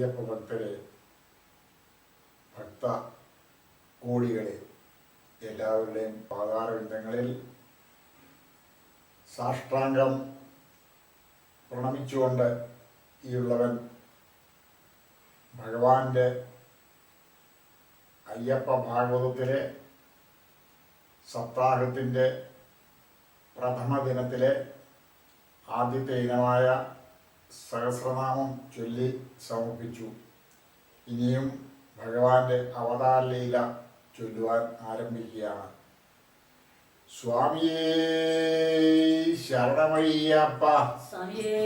അയ്യപ്പ ഭക്തരെ, ഭക്ത കോടികളെ, എല്ലാവരുടെയും പാതാരവിന്ദങ്ങളിൽ സാഷ്ടാംഗം പ്രണമിച്ചുകൊണ്ട് ഈയുള്ളവൻ ഭഗവാന്റെ അയ്യപ്പ ഭാഗവതത്തിലെ സപ്താഹത്തിൻ്റെ പ്രഥമ ദിനത്തിലെ ആദ്യത്തെ ഇനമായ സഹസ്രനാമം ചൊല്ലി സമർപ്പിച്ചു. ഇനിയും ഭഗവാന്റെ അവതാര ലീല ചൊല്ലുവാൻ ആരംഭിക്കുകയാണ്. സ്വാമിയേ ശരണമയ്യപ്പ, സ്വാമിയേ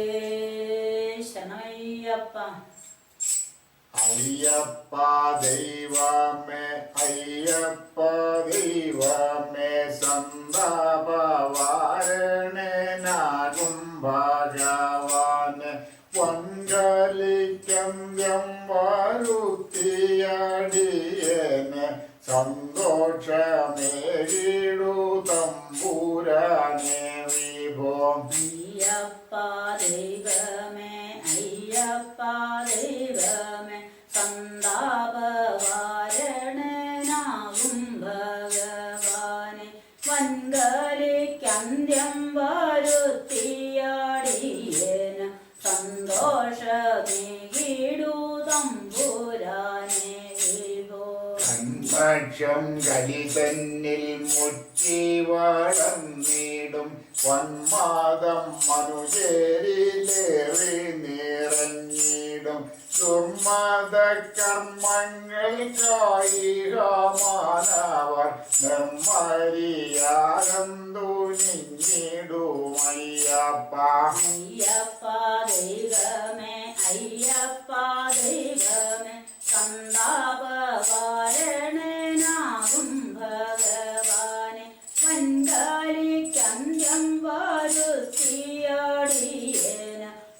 ശരണമയ്യപ്പ. അയ്യപ്പ ദൈവമേ, അയ്യപ്പ ദൈവമേ, സന്താപവാരണനാകും ഭഗവാന് വങ്കലിക്കന്യം വരുത്തിയടിയന് സന്തോഷമേകിടു തമ്പുരാനേ വിഭോ. അയ്യപ്പ ദൈവമേ, അയ്യപ്പ ദൈവമേ, സന്താപവാരണനാകും ഭഗവാനെ വൻകലിക്കന്ത്യം വരുത്തിയടിയന് സന്തോഷമേകിടു തമ്പുരാനേ വിഭോ. കൺമക്ഷം കലിതന്നിൽ മുറ്റി വളർന്നിടും വന്മാദം മനുജരിലേറി നിറഞ്ഞിടും ദുർമത കർമ്മങ്ങൾക്കായികമാനവർ നിർമ്മരിയാകന്തു നിന്നിടുമയ്യപ്പ. അയ്യപ്പ ദൈവമേ, അയ്യപ്പ ദൈവമേ, സന്താപവാരണനാകും ഭഗവാനെ വൻകാലിക്കന്ത്യം വരുത്തിയടിയന്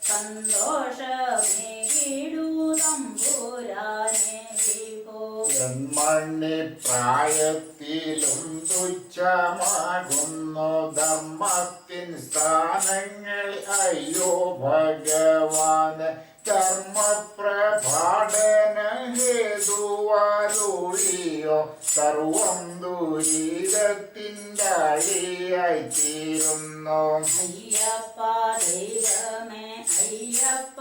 സന്തോഷമേകിടു തമ്പുരാനേ വിഭോ. മണ്ണി പ്രായത്തിലും തുച്ഛമാകുന്നു ധർമ്മത്തിൻ സ്ഥാനങ്ങൾ അയ്യോ ഭഗവാന് കർമ്മപ്രഭാടന ഹേതുവാലൂഴിയോ സർവം ദുരിതത്തിൻ്റെ അഴിയായി തീരുന്നു. അയ്യപ്പ ദൈവമേ, അയ്യപ്പ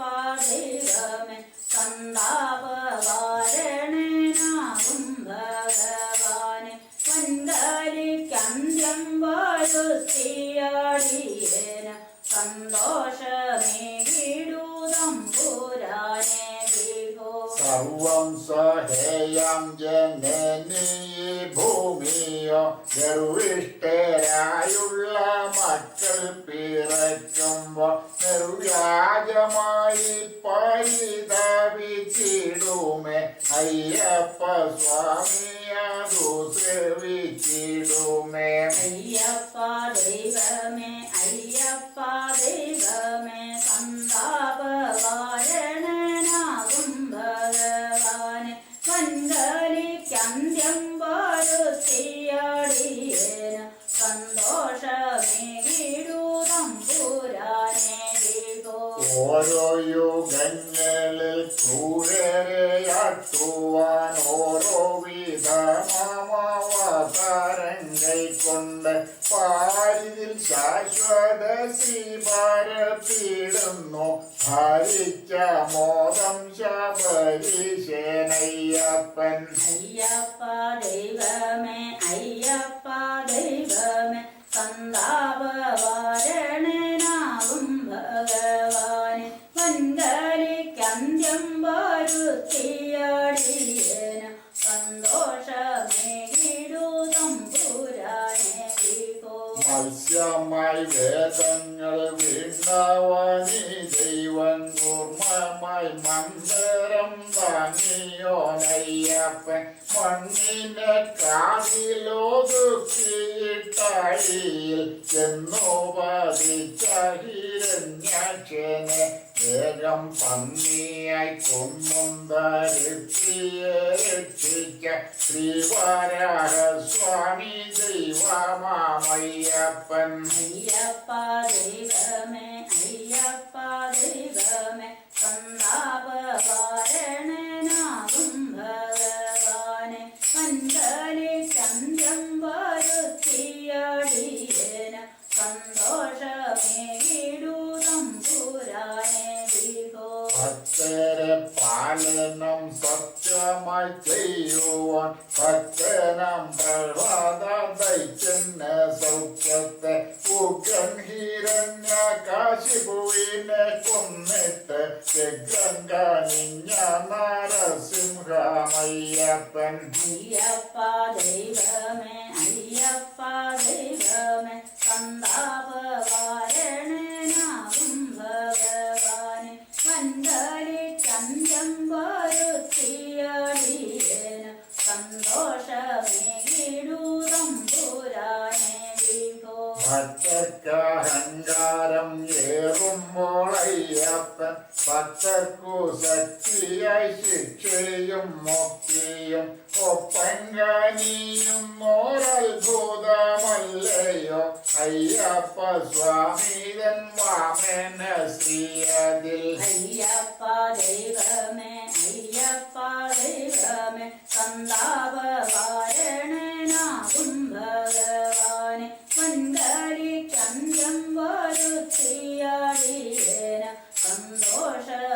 ദൈവമേ, സന്താപവാരണനാകും ഭഗവാനെ വൻകാലിക്കന്ത്യം വരുത്തിയടിയന് സന്തോഷമേകിടു തമ്പുരാനേ വിഭോ. സർവം സഹേയം ജനനീ ഭൂമിയോ ഗർവിഷ്ഠരായുള്ള മക്കൾ പിറക്കുമ്പോൾ നിർവ്യാജമായി പരിതപിച്ചിടുമേ അയ്യപ്പ സ്വാമിയതു സേവിച്ചിടുമേ. അയ്യപ്പ ദൈവമേ, അയ്യപ്പ ദൈവമേ, സന്താപവാരണനാകും ഭഗവാനെ വൻകാലിക്കന്ത്യം വരുത്തിയടിയന് സന്തോഷമേകിടു തമ്പുരാനേ വിഭോ. ഓരോ യുഗങ്ങളിൽ ക്രൂരരെയാട്ടുവാൻ ഓരോ വിധമാവതാരങ്ങൾ കൊണ്ട് പാരിതിൽ ശാശ്വത ശ്രീഭാരത്തിടുന്നു ഭരിച്ച മോദം ശബരിശേനയ്യപ്പൻ. അയ്യപ്പ ദൈവമേ, അയ്യപ്പ ദൈവമേ, സന്താപവാരണനാകും ഭഗവാനെ വൻകാലിക്കന്ത്യം വരുത്തിയടിയന് സന്തോഷമേകിടു തമ്പുരാനേ വിഭോ. മത്സ്യമായി വേദങ്ങൾ വീണവനി ദൈവം കൂർമ്മമായി മന്ദരം താങ്ങിയോനയ്യപ്പൻ മണ്ണിനെ കാതിലൊതുക്കിയിട്ടഴിയിൽ ചെന്നു പതിച്ച ഹിരണ്യാക്ഷനെ വേഗം പന്നിയായി കൊന്നും ധരിത്തിയെ രക്ഷിച്ച ശ്രീവരാഹ സ്വാമി ദൈവമാമയ്യപ്പൻ. അയ്യപ്പ ദൈവമേ, അയ്യപ്പ ദൈവമേ, സന്താപവാരണ പാലനം സത്യമായി ചെയ്യുവാൻ ഭക്തനം പ്രഹ്ലാദ ദൈത്യന് സൗഖ്യത്തെ ഉഗ്രൻ ഹിരണ്യകാശിപുവിനെ കൊന്നിട്ട് വ്യഗ്രൻ കനിഞ്ഞ നരസിംഹമയ്യപ്പൻ. അയ്യപ്പ ദൈവമേ അയ്യപ്പ ദൈവമേ സന്താപവാരണനാകും ഭഗവാനെ മണ്ഡലി ചന്ദ്രം വരുത്തിയടിയേന സന്തോഷമേകിടൂതം പുരാണേ വിഭോ. ഭക്തർക്കഹങ്കാരം ഏറുമ്പോൾ അയ്യപ്പൻ ഭക്തർക്കു ശക്തിയായി ശിക്ഷയും മുക്തിയും ഒപ്പങ്കനിയും ഓരത്ഭുതമല്ലയോ അയ്യപ്പ സ്വാമിതൻ വാമന ശ്രീയതിൽ. അയ്യപ്പ ദൈവമേ അയ്യപ്പ ദൈവമേ സന്താപവാരണനാകും ഭഗവാനെ മണ്ഡലി ചന്ദ്രം വരുത്തിയടിയേന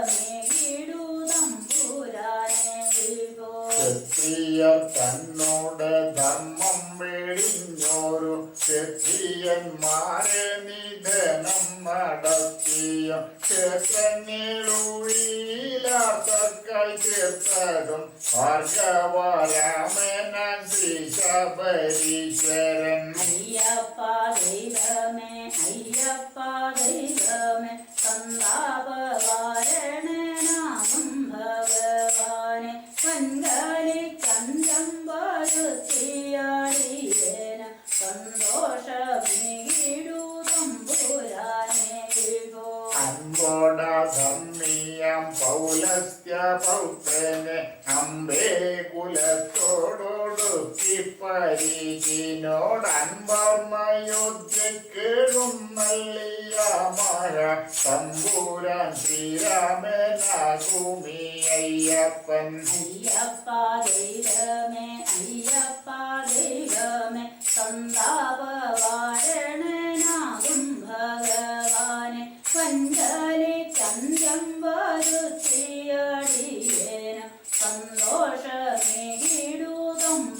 സന്തോഷമേകിടൂതം പുരാണേ വിഭോ. ക്ഷത്രിയർ തന്നോട് ധർമ്മം വെടിഞ്ഞോരു ക്ഷത്രിയന്മാരെ നിധനം നടത്തിയ ക്ഷേത്രങ്ങളുഴിയിലാർത്തക്കായി തീർത്തതും ഭാർഗവരാമന ശ്രീ ശബരീശ്വരൻ. അയ്യപ്പ ദൈവമേ അയ്യപ്പ ദൈവമേ സന്താപവാരണനാകും ഭഗവാനെ മണ്ഡലി ചന്ദ്രം വരുത്തിയടിയേന സന്തോഷമേകിടൂതം പുരാണേ വിഭോ. അൻപോട ധർമ്മീയം പൗലസ്ത്യ പൗത്രനെ അമ്പേ കുലത്തോടൊടുക്കി പരിചിനോടൻവർമ്മയോധ്യക്കേടും നല്ലിയ മഴ തമ്പൂരാൻ ശ്രീരാമനാകുമി അയ്യപ്പൻ. അയ്യപ്പ ദൈവമേ അയ്യപ്പ ദൈവമേ സന്താപവാരണനാകും ഭഗവാനെ മണ്ഡലി ചന്ദ്രം വരുത്തിയടിയേന സന്തോഷമേകിടൂതം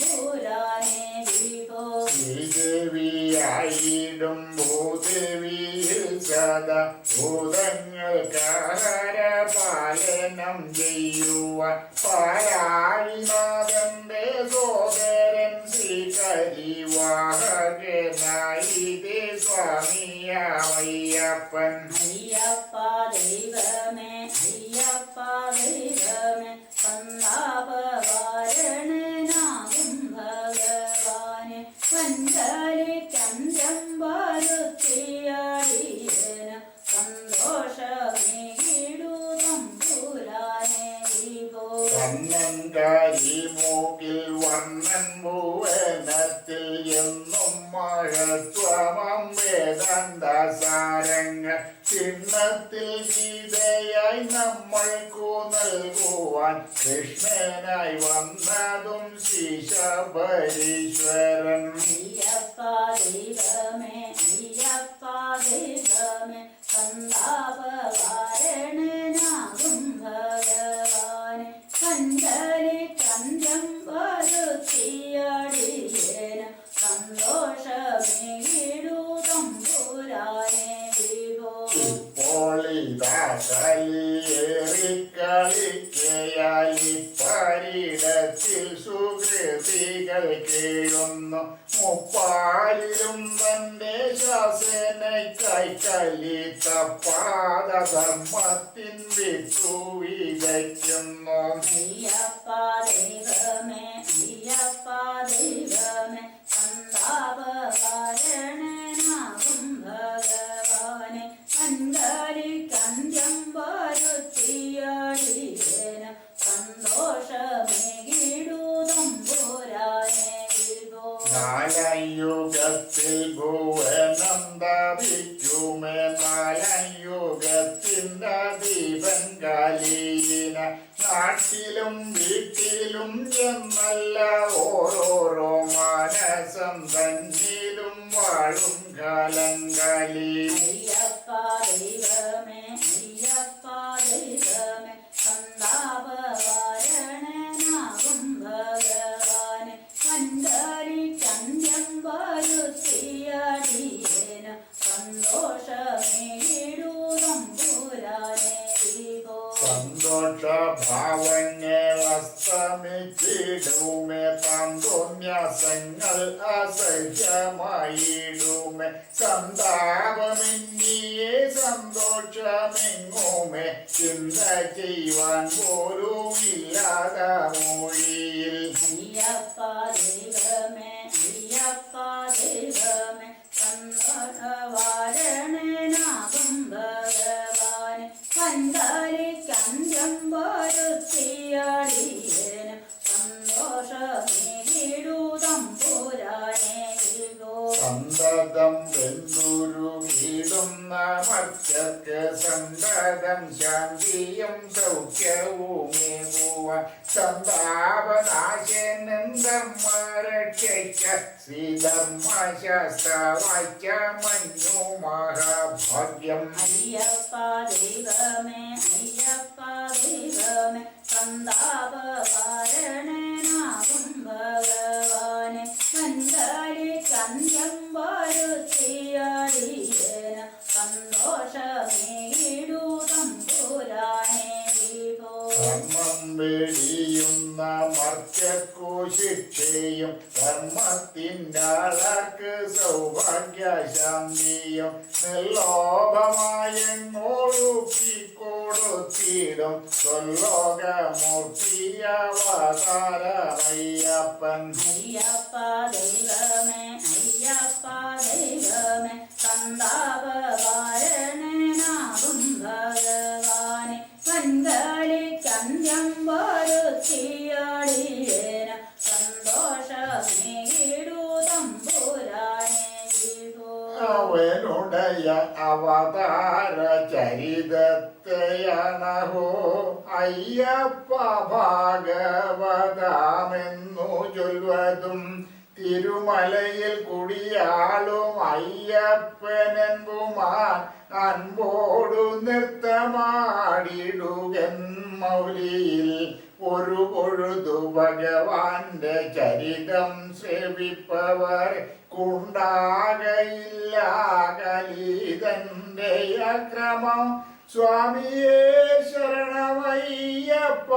പുരാണേ വിഭോ. ശ്രീദേവിയായിടും ഭൂദേവിയിൽ സദാ ഭൂതങ്ങൾക്കാഹാരപാലനം ചെയ്യുവാൻ പാലാഴിനാഥന്റെ സോദരൻ ശ്രീകരിവാഹകനായിതേ സ്വാമിയാമയ്യപ്പൻ. അയ്യപ്പ ദൈവമേ അയ്യപ്പ ദൈവമേ സന്താപവാരണനാകും ഭഗവാനെ മണ്ഡലി ചന്ദ്രം വരുത്തിയടിയേന സന്തോഷമേകിടൂതം പുരാണേ വിഭോ. കണ്ണൻകാരി മൂക്കിൽ വർണ്ണൻ ഭുവനത്തിൽ എന്നും മഹത്വമം വേദാന്തസാരങ്ങൾ ചിഹ്നത്തിൽ ഗീതയായി നമ്മൾക്കു നൽകുവാൻ കൃഷ്ണനായി വന്നതും ശീശബരീശ്വരൻ. അയ്യപ്പ ദൈവമേ അയ്യപ്പ ദൈവമേ സന്താപവാരണനാകും ഭഗവാനെ മണ്ഡലി ചന്ദ്രം വരുത്തിയടിയേന സന്തോഷമേകിടൂതം പുരാണേ വിഭോ. ഇപ്പോൾ ഇതാ കളിയേറിക്കളിക്കയാലി പരിടത്തിൽ സുകൃതികൾ കേഴുന്നു മുപ്പാലിലും തന്റെ ശാസനയ്ക്കായി കലിത്ത പാദധർമ്മത്തിൻ വിട്ടു വിതയ്ക്കുന്നു. അയ്യപ്പ ദൈവമേ അയ്യപ്പ ദൈവമേ സന്താപവാരണനാകും ഭഗവാനെ മണ്ഡലി ചന്ദ്രം വരുത്തിയടിയേന സന്തോഷമേകിടൂതം പുരാണേ വിഭോ. നാലയുഗത്തിൽ ഭുവനം സ്ഥാപിക്കുമേ നാലയുഗത്തിൻ്റെ ദീപൻ കാലീന നാട്ടിലും വീട്ടിലും എന്നല്ല ഓരോരോ മാനസം തന്നിലും വാഴും കാലങ്കാലി. അയ്യപ്പ ദൈവമേ അയ്യപ്പ ദൈവമേ സന്താപ ഭാവങ്ങൾ അസ്തമിച്ചിടുമേ താന്തോന്യാസങ്ങൾ അസഹ്യമായിടുമേ സന്താപമെന്നിയെ സന്തോഷമെങ്ങുമേ ചിന്ത ചെയ്യുവാൻ പോലും ഇല്ലാത മൊഴിയിൽ അയ്യപ്പ ദൈവമേ അയ്യപ്പ ദൈവമേ സന്തോഷവാരണനാകും ഭഗവാൻ കൺകാലിക്കന്ത്യം വരുത്തിയടിയേനും സന്തോഷമേകിടുതം പുരാനേ സന്തതം വെന്തുരുകിടുന്ന മർത്യർക്ക് സന്തതം ശാന്തിയും സൗഖ്യവുമേകുവാൻ സന്താപനാശനന്ദർമ്മരക്ഷയ്ക്ക ശ്രീധർമ്മശാസ്ത്രവാക്യമഞ്ഞു മഹാഭാഗ്യം അയ്യപ്പ ദൈവമേ അയ്യപ്പ ദൈവമേ സന്താപവാരണനാകും ഭഗവാനെ കൺകാലിക്കന്ത്യം വരുത്തിയടിയേന സന്തോഷമേകിടുതം പുരാനേ വിഭോ ധർമ്മം വെടിയുന്ന മർത്യക്കു ശിക്ഷയും ധർമ്മത്തിൻ്റെ ആളക്ക് സൗഭാഗ്യശാന്തിയും നിർലോഭമായൊഴുക്കിക്കൊടുത്തിടും സ്വലോകമൂർത്തിയവതാരമയ്യപ്പൻ അയ്യപ്പ ദൈവമേ അയ്യപ്പ ദൈവമേ സന്താപവാരണനാകും ഭഗവാനെ കൺകാലിക്കന്ത്യം വരുത്തിയടിയേന സന്തോഷമേകിടുതം പുരാനേ വിഭോ അവനുടയ അവതാര ചരിതത്തെയാണഹോ അയ്യപ്പ ഭാഗവതമെന്നു ചൊല്വതും തിരുമലയിൽ കുടിയാളും അയ്യപ്പനെമ്പുമാൻ അൻപോടു നൃത്തമാടിടുകൻ മൗലിയിൽ ഒരു പൊഴുതു ഭഗവാന്റെ ചരിതം സേവിപ്പവർ കുണ്ടാകയില്ല കലിതന്റെ അക്രമം സ്വാമിയേ ശരണമയ്യപ്പ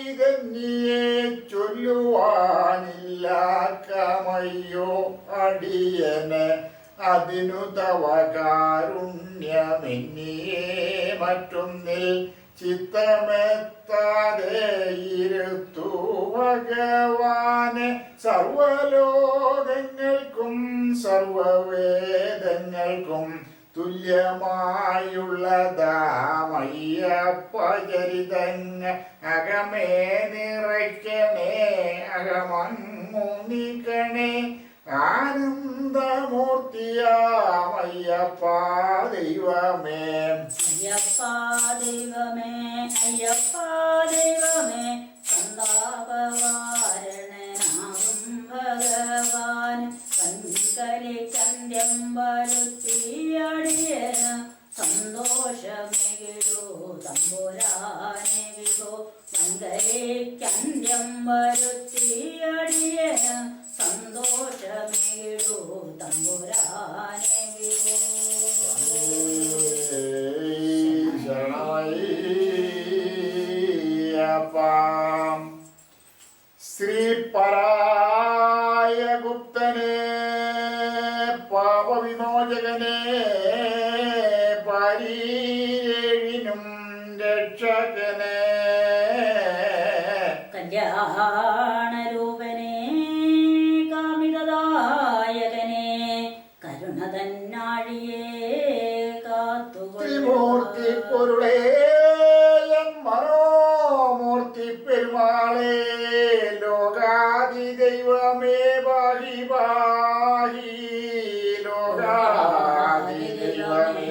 ഇതന്നിയെ ചൊല്ലുവാനില്ല കമയ്യോ അടിയന് അതിനു തവ കാരുണ്യമെന്നിയെ മറ്റൊന്നിൽ ചിത്തമെത്താതെ ഇരുത്തു ഭഗവാനെ സർവലോകങ്ങൾക്കും സർവവേദങ്ങൾക്കും തുല്യമായുള്ളതാമയ്യപ്പ ചരിതങ്ങ അകമേ നിറയ്ക്കണേ അകമങ്ങു നീക്കണേ ആനന്ദമൂർത്തിയാമയ്യപ്പ ദൈവമേ അയ്യപ്പ ദൈവമേ അയ്യപ്പ ദൈവമേ സന്താപവാരണനാകും ഭഗവാൻ കൺകലിക്കന്ത്യം വരുത്തിയടിയേന സന്തോഷമേകിടൂ തമ്പുരാനെ വിഭോ കൺകലിക്കന്ത്യം വരുത്തിയടിയേന സന്തോഷമേകിടൂ തമ്പുരാനെ വിഭോ ശരണമയ്യപ്പാം ശ്രീപരായ ഗുപ്തനെ പാപവിമോചകനെ പരീഴിനും രക്ഷകനെ കല്യാണരൂപനെ കാമികദായകനെ കരുണ തന്നാഴിയെ ത്രിമൂർത്തി പൊരുളേ മനോമൂർത്തി പെരുമാളേ ലോകാദി ദൈവമേ പാഹി പാഹി ലോകാദി ദൈവമേ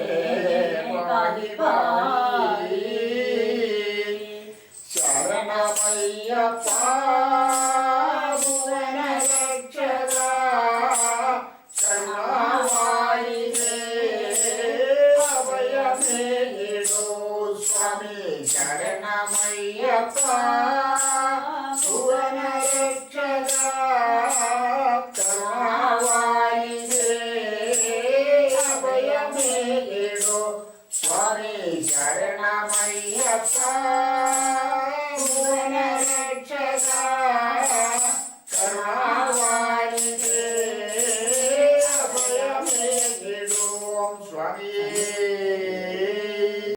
പാഹി പാഹി ശരണമയ്യപ്പ